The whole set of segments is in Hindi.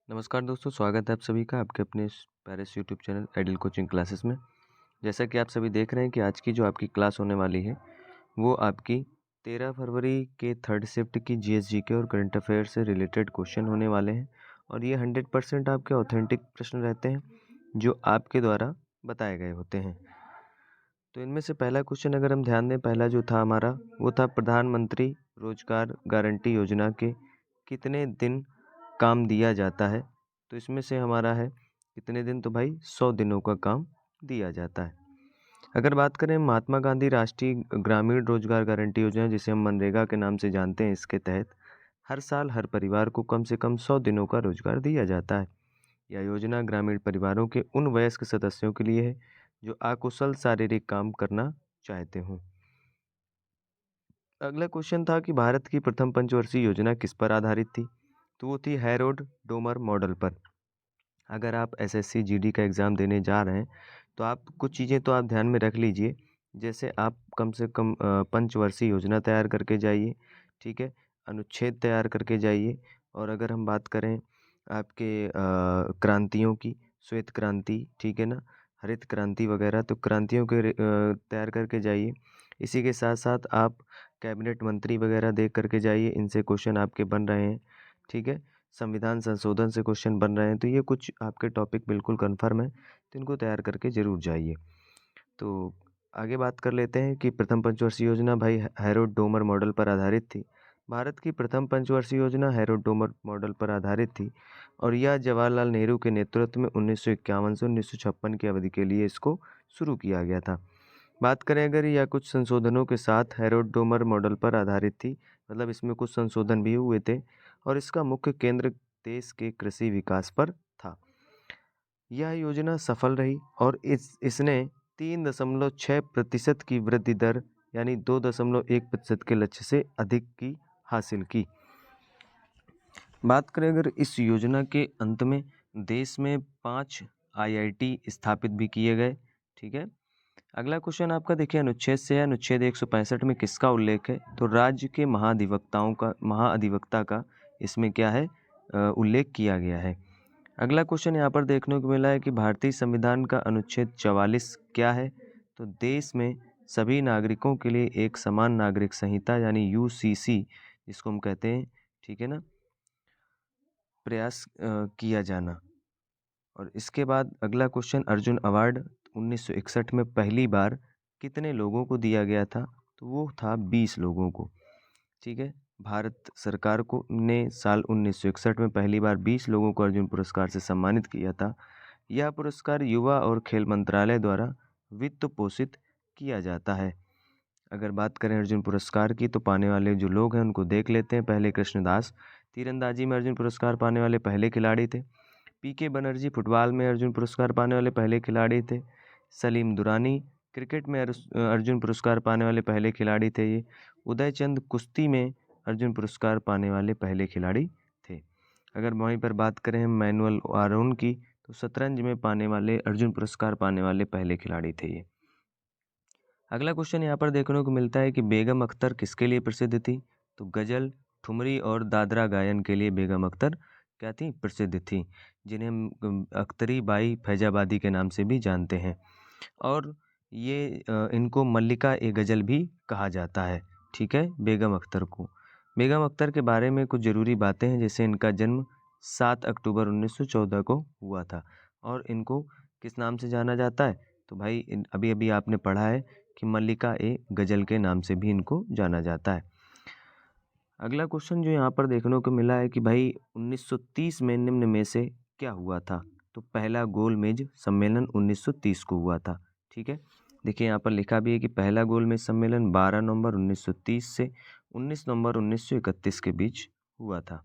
नमस्कार दोस्तों, स्वागत है आप सभी का आपके अपने इस प्यारे से YouTube channel ideal coaching classes में। जैसा कि आप सभी देख रहे हैं कि आज की जो आपकी क्लास होने वाली है वो आपकी 13 फरवरी के थर्ड शिफ्ट की जीएसजीके और करंट अफेयर से रिलेटेड क्वेश्चन होने वाले हैं और ये 100% आपके ऑथेंटिक प्रश्न रहते हैं जो आपके द्वारा बताए गए होते हैं। तो इनमें से पहला क्वेश्चन अगर हम ध्यान दें, पहला जो था हमारा वो था प्रधानमंत्री रोजगार गारंटी योजना के कितने दिन काम दिया जाता है। तो इसमें से हमारा है कितने दिन, तो भाई 100 दिनों का काम दिया जाता है। अगर बात करें महात्मा गांधी राष्ट्रीय ग्रामीण रोजगार गारंटी योजना जिसे हम मनरेगा के नाम से जानते हैं, इसके तहत हर साल हर परिवार को कम से कम 100 दिनों का रोजगार दिया जाता है। यह योजना ग्रामीण परिवारों के उन वयस्क सदस्यों के लिए है जो अकुशल शारीरिक काम करना चाहते हों। अगला क्वेश्चन था कि भारत की प्रथम पंचवर्षीय योजना किस पर आधारित थी। तो वो थी हैरोल्ड डोमर मॉडल पर। अगर आप एसएससी जीडी का एग्ज़ाम देने जा रहे हैं तो आप कुछ चीज़ें तो आप ध्यान में रख लीजिए। जैसे आप कम से कम पंचवर्षीय योजना तैयार करके जाइए, ठीक है, अनुच्छेद तैयार करके जाइए। और अगर हम बात करें आपके क्रांतियों की, श्वेत क्रांति, ठीक है ना, हरित क्रांति वगैरह, तो क्रांतियों के तैयार करके जाइए। इसी के साथ साथ आप कैबिनेट मंत्री वगैरह देख करके जाइए, इनसे क्वेश्चन आपके बन रहे हैं, ठीक है। संविधान संशोधन से क्वेश्चन बन रहे हैं, तो ये कुछ आपके टॉपिक बिल्कुल कन्फर्म है, तो इनको तैयार करके ज़रूर जाइए। तो आगे बात कर लेते हैं कि प्रथम पंचवर्षीय योजना भाई हैरोल्ड डोमर मॉडल पर आधारित थी। भारत की प्रथम पंचवर्षीय योजना हैरोल्ड डोमर मॉडल पर आधारित थी और यह जवाहरलाल नेहरू के नेतृत्व में 1951 से 1956 की अवधि के लिए इसको शुरू किया गया था। बात करें अगर यह कुछ संशोधनों के साथ हैरोल्ड डोमर मॉडल पर आधारित थी, मतलब इसमें कुछ संशोधन भी हुए थे और इसका मुख्य केंद्र देश के कृषि विकास पर था। यह योजना सफल रही और इसने 3.6% की वृद्धि दर यानी 2.1% के लक्ष्य से अधिक की हासिल की। बात करें अगर इस योजना के अंत में देश में 5 आईआईटी स्थापित भी किए गए, ठीक है। अगला क्वेश्चन आपका देखिए अनुच्छेद से है, अनुच्छेद 165 में किसका उल्लेख है। तो राज्य के महाधिवक्ता का इसमें क्या है, उल्लेख किया गया है। अगला क्वेश्चन यहाँ पर देखने को मिला है कि भारतीय संविधान का अनुच्छेद 44 क्या है। तो देश में सभी नागरिकों के लिए एक समान नागरिक संहिता यानी यूसीसी जिसको हम कहते हैं, ठीक है ना, प्रयास किया जाना। और इसके बाद अगला क्वेश्चन अर्जुन अवार्ड 1961 में पहली बार कितने लोगों को दिया गया था। तो वो था 20 लोगों को, ठीक है। भारत सरकार को ने साल 1961 में पहली बार 20 लोगों को अर्जुन पुरस्कार से सम्मानित किया था। यह पुरस्कार युवा और खेल मंत्रालय द्वारा वित्त पोषित किया जाता है। अगर बात करें अर्जुन पुरस्कार की तो पाने वाले जो लोग हैं उनको देख लेते हैं। पहले कृष्णदास तीरंदाजी में अर्जुन पुरस्कार पाने वाले पहले खिलाड़ी थे। पीके बनर्जी फुटबॉल में अर्जुन पुरस्कार पाने वाले पहले खिलाड़ी थे। सलीम दुरानी क्रिकेट में अर्जुन पुरस्कार पाने वाले पहले खिलाड़ी थे। ये उदय चंद कुश्ती में अर्जुन पुरस्कार पाने वाले पहले खिलाड़ी थे। अगर वहीं पर बात करें हम मैनुअल आरोन की तो शतरंज में पाने वाले अर्जुन पुरस्कार पाने वाले पहले खिलाड़ी थे ये। अगला क्वेश्चन यहाँ पर देखने को मिलता है कि बेगम अख्तर किसके लिए प्रसिद्ध थी। तो गजल, ठुमरी और दादरा गायन के लिए बेगम अख्तर क्या थी, प्रसिद्ध थी, जिन्हें हम अख्तरी बाई फैजाबादी के नाम से भी जानते हैं। और ये इनको मल्लिका ए गज़ल भी कहा जाता है, ठीक है, बेगम अख्तर को। बेगम अख्तर के बारे में कुछ ज़रूरी बातें हैं, जैसे इनका जन्म 7 अक्टूबर 1914 को हुआ था और इनको किस नाम से जाना जाता है। तो भाई अभी अभी आपने पढ़ा है कि मल्लिका ए गज़ल के नाम से भी इनको जाना जाता है। अगला क्वेश्चन जो यहाँ पर देखने को मिला है कि भाई 1930 में निम्न में से क्या हुआ था। तो पहला गोलमेज सम्मेलन 1930 को हुआ था, ठीक है। देखिए यहाँ पर लिखा भी है कि पहला गोलमेज सम्मेलन 12 नवंबर 1930 से 19 नवंबर 1931 के बीच हुआ था।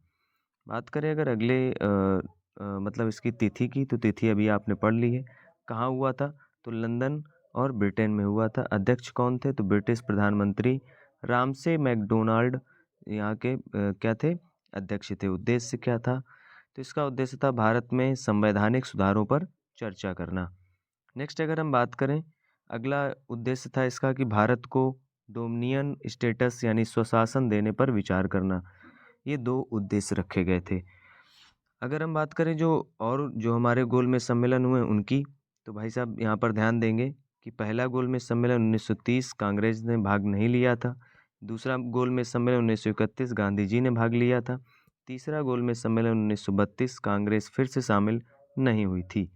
बात करें अगर अगले मतलब इसकी तिथि की, तो तिथि अभी आपने पढ़ ली है। कहाँ हुआ था, तो लंदन और ब्रिटेन में हुआ था। अध्यक्ष कौन थे, तो ब्रिटिश प्रधानमंत्री रामसे मैकडोनाल्ड यहाँ के क्या थे, अध्यक्ष थे। उद्देश्य क्या था, तो इसका उद्देश्य था भारत में संवैधानिक सुधारों पर चर्चा करना। नेक्स्ट अगर हम बात करें, अगला उद्देश्य था इसका कि भारत को डोमिनियन स्टेटस यानी स्वशासन देने पर विचार करना। ये दो उद्देश्य रखे गए थे। अगर हम बात करें जो हमारे गोलमेज सम्मेलन हुए उनकी, तो भाई साहब यहाँ पर ध्यान देंगे कि पहला गोलमेज सम्मेलन 1930 कांग्रेस ने भाग नहीं लिया था। दूसरा गोलमेज सम्मेलन 1931 गांधी जी ने भाग लिया था। तीसरा गोलमेज सम्मेलन 1932 कांग्रेस फिर से शामिल नहीं हुई थी।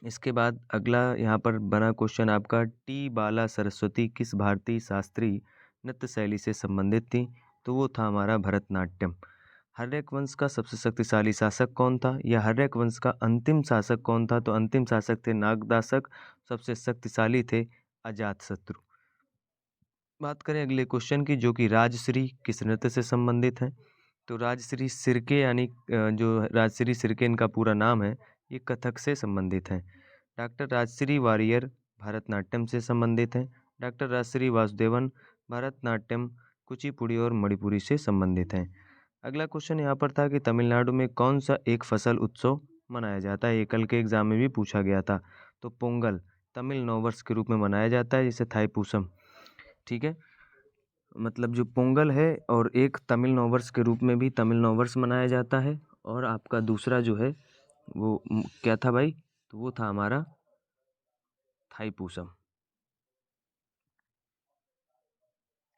इसके बाद अगला यहाँ पर बना क्वेश्चन आपका, टी बाला सरस्वती किस भारतीय शास्त्रीय नृत्य शैली से संबंधित थी? तो वो था हमारा भरतनाट्यम। हर्यक वंश का सबसे शक्तिशाली शासक कौन था, या हर्यक वंश का अंतिम शासक कौन था? तो अंतिम शासक थे नागदासक, सबसे शक्तिशाली थे अजातशत्रु। बात करें अगले क्वेश्चन की, जो कि राजश्री किस नृत्य से संबंधित है? तो राजश्री सिरके यानी जो राजश्री सिरके इनका पूरा नाम है, ये कथक से संबंधित हैं। डॉक्टर राजश्री वारियर भरतनाट्यम से संबंधित हैं। डॉक्टर राजश्री वासुदेवन भरतनाट्यम, कुचिपुड़ी और मणिपुरी से संबंधित हैं। अगला क्वेश्चन यहाँ पर था कि तमिलनाडु में कौन सा एक फसल उत्सव मनाया जाता है? ये कल के एग्जाम में भी पूछा गया था। तो पोंगल तमिल नववर्ष के रूप में मनाया जाता है, जिसे थाईपुसम, ठीक है, मतलब जो पोंगल है, और एक तमिल नववर्ष के रूप में भी तमिल नववर्ष मनाया जाता है। और आपका दूसरा जो है वो क्या था भाई? तो वो था हमारा थाईपुसम।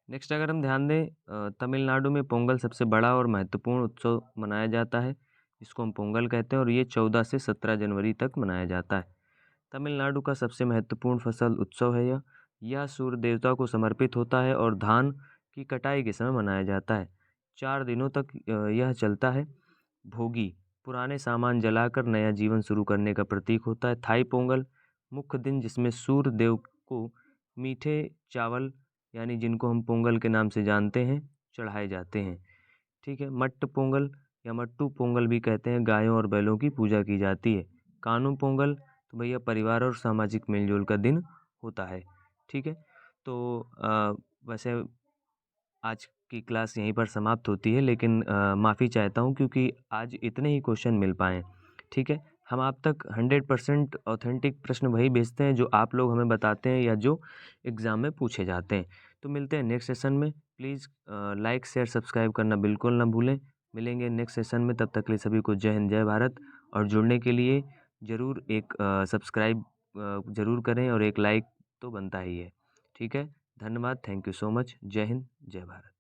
नेक्स्ट अगर हम ध्यान दें, तमिलनाडु में पोंगल सबसे बड़ा और महत्वपूर्ण उत्सव मनाया जाता है, जिसको हम पोंगल कहते हैं, और ये 14 से 17 जनवरी तक मनाया जाता है। तमिलनाडु का सबसे महत्वपूर्ण फसल उत्सव है यह सूर्य देवता को समर्पित होता है और धान की कटाई के समय मनाया जाता है। 4 दिनों तक यह चलता है। भोगी पुराने सामान जलाकर नया जीवन शुरू करने का प्रतीक होता है। थाई पोंगल मुख्य दिन जिसमें सूर्य देव को मीठे चावल, यानी जिनको हम पोंगल के नाम से जानते हैं, चढ़ाए जाते हैं। ठीक है। मट्ट पोंगल या मट्टू पोंगल भी कहते हैं, गायों और बैलों की पूजा की जाती है। कानू पोंगल तो भैया परिवार और सामाजिक मेलजोल का दिन होता है। ठीक है। तो वैसे आज की क्लास यहीं पर समाप्त होती है, लेकिन माफ़ी चाहता हूँ क्योंकि आज इतने ही क्वेश्चन मिल पाए। ठीक है। हम आप तक 100% ऑथेंटिक प्रश्न वही भेजते हैं जो आप लोग हमें बताते हैं या जो एग्ज़ाम में पूछे जाते हैं। तो मिलते हैं नेक्स्ट सेशन में। प्लीज़ लाइक शेयर सब्सक्राइब करना बिल्कुल ना भूलें। मिलेंगे नेक्स्ट सेशन में, तब तक के लिए सभी को जय हिंद जय भारत। और जुड़ने के लिए ज़रूर एक सब्सक्राइब ज़रूर करें और एक लाइक तो बनता ही है। ठीक है। धन्यवाद। Thank you so much. जय हिंद जय भारत।